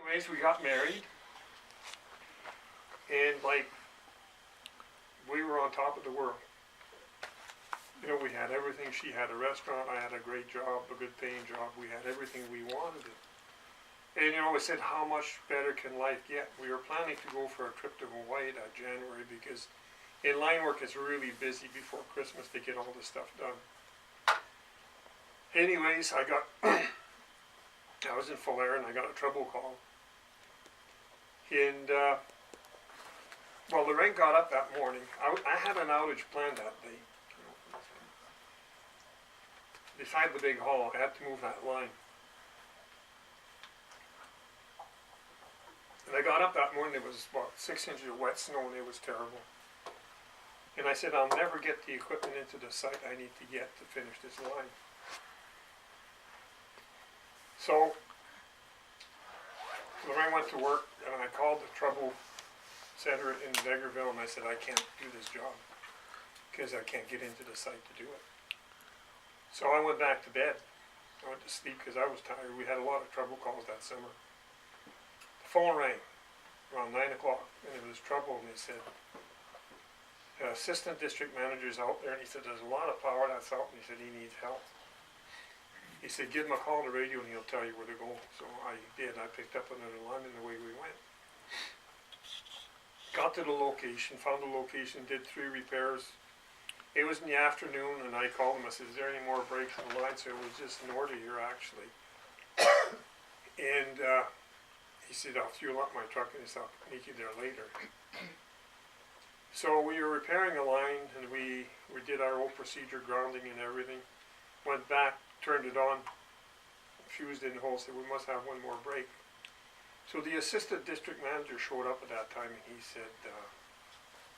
anyways, we got married, and like, we were on top of the world. You know, we had everything. She had a restaurant, I had a great job, a good paying job. We had everything we wanted. And you know, we said, how much better can life get? We were planning to go for a trip to Hawaii that January because in line work it's really busy before Christmas to get all this stuff done. Anyways, I was in Falera and I got a trouble call. And, well, Lorraine got up that morning. I had an outage planned that day. Beside the big hall, I had to move that line. And I got up that morning, it was about 6 inches of wet snow and it was terrible. And I said, I'll never get the equipment into the site I need to get to finish this line. So, Lorraine went to work and I called the trouble center in Vegreville and I said, I can't do this job because I can't get into the site to do it. So I went back to bed. I went to sleep because I was tired. We had a lot of trouble calls that summer. The phone rang around 9 o'clock and it was trouble and they said, assistant district manager's out there and he said, there's a lot of power that's out and he said, he needs help. He said, give him a call on the radio and he'll tell you where to go. So I did. I picked up another line and away we went. Got to the location, found the location, did 3 repairs. It was in the afternoon and I called him. I said, is there any more breaks in the line? So it was just north of here actually. And he said, I'll fuel up my truck and I'll meet you there later. So we were repairing a line and we did our old procedure, grounding and everything. Went back, turned it on, fused in the hole, said we must have one more break. So the assistant district manager showed up at that time and he said,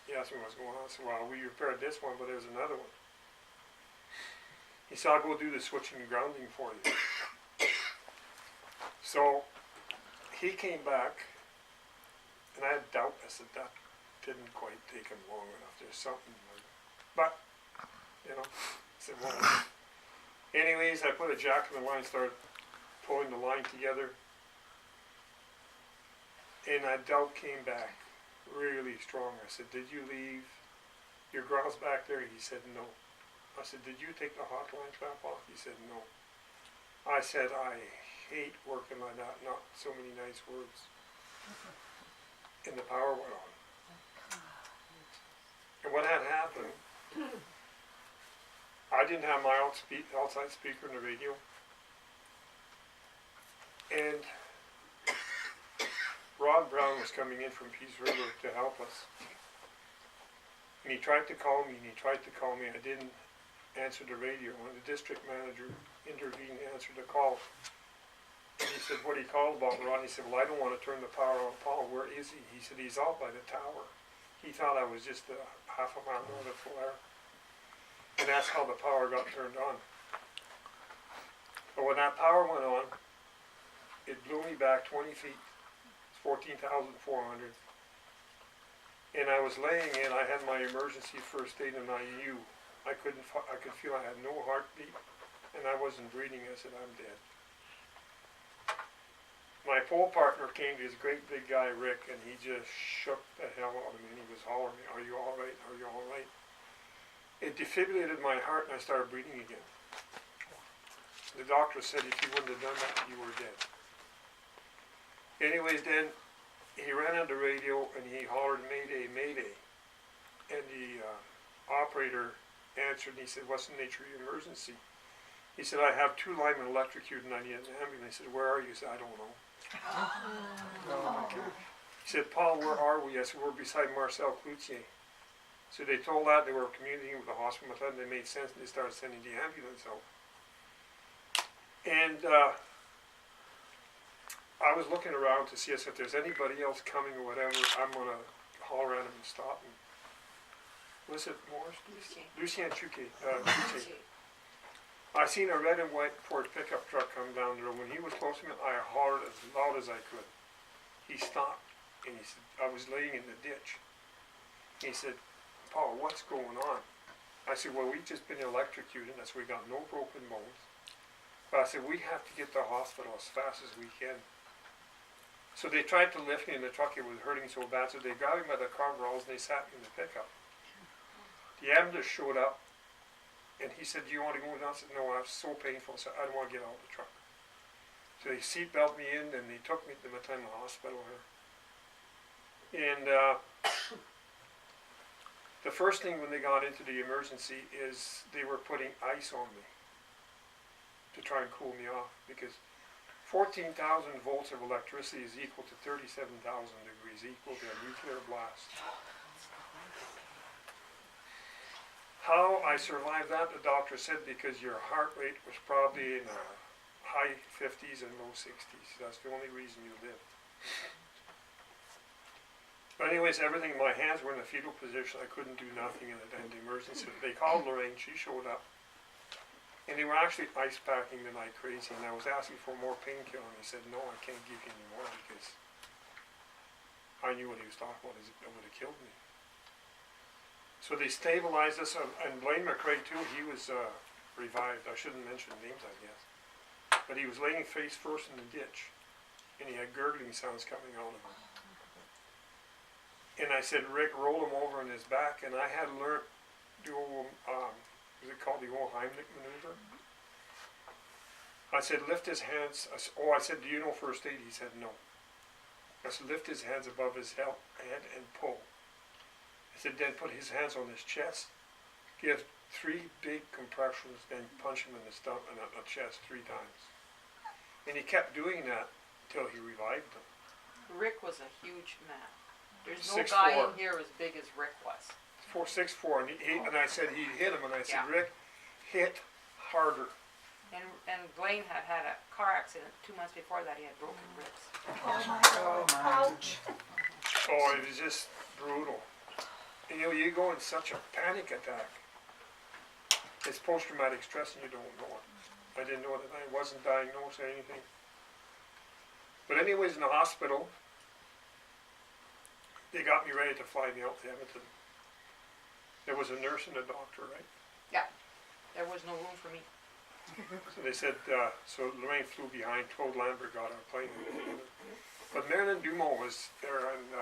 he asked me what's going on. I said, well, we repaired this one, but there's another one. He said, I'll go do the switching and grounding for you. So he came back and I had doubt. I said, that didn't quite take him long enough. There's something, but, you know, I said, well, anyways, I put a jack in the line, started pulling the line together, and that doubt came back really strong. I said, did you leave your grounds back there? He said, no. I said, did you take the hot line trap off? He said, no. I said, I hate working like that, not so many nice words. And the power went on. And what had happened, I didn't have my outside speaker in the radio. And Rod Brown was coming in from Peace River to help us. And he tried to call me, I didn't answer the radio. And the district manager intervened and answered the call. And he said, what he called about Rod, he said, well, I don't want to turn the power on. Paul, where is he? He said, he's out by the tower. He thought I was just half a mile north of Falera. And that's how the power got turned on. But when that power went on, it blew me back 20 feet. It's 14,400. And I was laying in, I had my emergency first aid and I knew. I could feel I had no heartbeat and I wasn't breathing. I said, I'm dead. My pole partner came to this great big guy, Rick, and he just shook the hell out of me and he was hollering, are you all right? Are you all right? It defibrillated my heart and I started breathing again. The doctor said if you wouldn't have done that, you were dead. Anyways, then he ran on the radio and he hollered, Mayday, Mayday. And the operator answered and he said, what's the nature of your emergency? He said, I have 2 linemen electrocuted and I need an ambulance. I said, where are you? He said, I don't know. He said, Paul, where are we? I said, we're beside Marcel Cloutier. So they told that, they were communicating with the hospital, and they made sense, and they started sending the ambulance out. And I was looking around to see if there's anybody else coming or whatever. I'm going to holler at him and stop him. Was it Morris? Lucien Chuquet. I seen a red and white Ford pickup truck come down the road. When he was close to me, I hollered as loud as I could. He stopped, and he said, I was laying in the ditch. He said, Paul, what's going on? I said, well, we've just been electrocuted. I said, we got no broken bones. But I said, we have to get to the hospital as fast as we can. So they tried to lift me in the truck, it was hurting so bad, so they grabbed me by the coveralls and they sat me in the pickup. The ambulance showed up, and he said, do you want to go down? I said, no, I was so painful, so I don't want to get out of the truck. So they seatbelt me in, and they took me to the McLean Hospital here. And the first thing when they got into the emergency is they were putting ice on me to try and cool me off, because 14,000 volts of electricity is equal to 37,000 degrees, equal to a nuclear blast. How I survived that, the doctor said, because your heart rate was probably in the high 50s and low 60s. That's the only reason you lived. But anyways, everything, my hands were in a fetal position. I couldn't do nothing in the emergency. They called Lorraine, she showed up. And they were actually ice packing me like crazy. And I was asking for more painkiller. And he said, no, I can't give you any more, because I knew what he was talking about. It would have killed me. So they stabilized us, and Blaine McRae too, he was revived. I shouldn't mention names, I guess. But he was laying face first in the ditch, and he had gurgling sounds coming out of him. And I said, Rick, roll him over on his back, and I had learned the old, is it called the old Heimlich maneuver? I said, lift his hands. I said, do you know first aid? He said, no. I said, lift his hands above his head and pull. I said, then put his hands on his chest, give 3 big compressions, then punch him in the stomach and the chest 3 times. And he kept doing that until he revived him. Rick was a huge man. There's no 6'4". guy in here as big as Rick was. 6'4", and I said he hit him, and I said, Yeah. Rick, hit harder. And Blaine had a car accident 2 months before that. He had broken ribs. Oh my. Ouch. Oh, it was just brutal. And, you know, you go in such a panic attack. It's post-traumatic stress and you don't know it. I didn't know that. I wasn't diagnosed or anything. But anyways, in the hospital, they got me ready to fly me out to Edmonton. There was a nurse and a doctor, right? Yeah, there was no room for me. So they said, so Lorraine flew behind, Claude Lambert got our plane. But Marilyn Dumont was there, and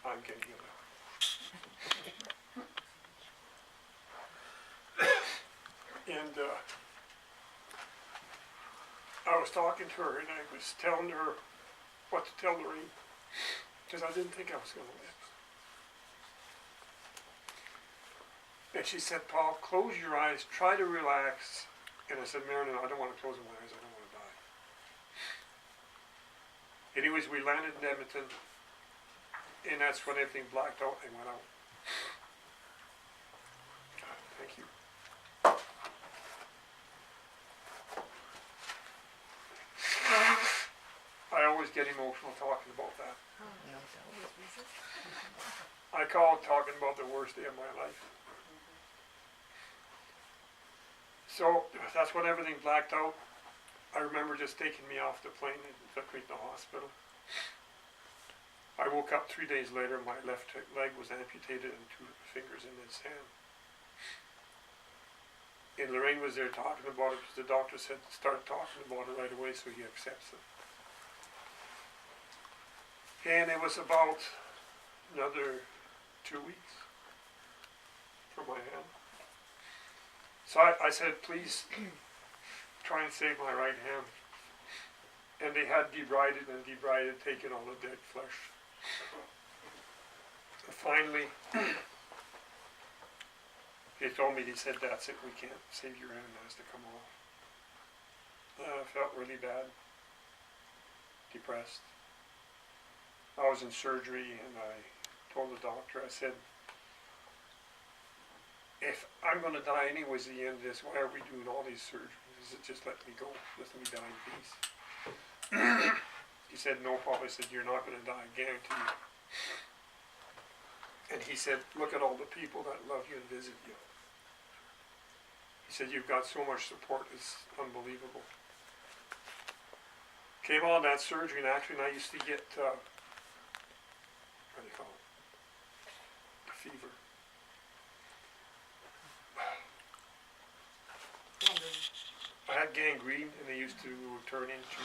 I'm getting you now. And I was talking to her, and I was telling her what to tell Lorraine, because I didn't think I was going to live. And she said, Paul, close your eyes, try to relax. And I said, Marilyn, I don't want to close my eyes, I don't want to die. Anyways, we landed in Edmonton, and that's when everything blacked out and went out. Thank you. I always get emotional talking about that. I call it talking about the worst day of my life. So that's when everything blacked out. I remember just taking me off the plane and took me to the hospital. I woke up 3 days later, my left leg was amputated and 2 fingers in his hand. And Lorraine was there talking about it, because the doctor said start talking about it right away, so he accepts it. And it was about another 2 weeks for my hand. So I said, please try and save my right hand. And they had debrided, taken all the dead flesh. And finally, he told me, he said, that's it, we can't save your hand, it has to come off. I felt really bad, depressed. I was in surgery, and I told the doctor, I said, if I'm going to die anyways at the end of this, why are we doing all these surgeries? Is it just let me go, let me die in peace? He said, no, Paul. I said, you're not going to die, I guarantee you. And he said, look at all the people that love you and visit you. He said, you've got so much support, it's unbelievable. Came on that surgery, and actually, I used to get, what do you call it? A fever. I had gangrene, and they used to turn into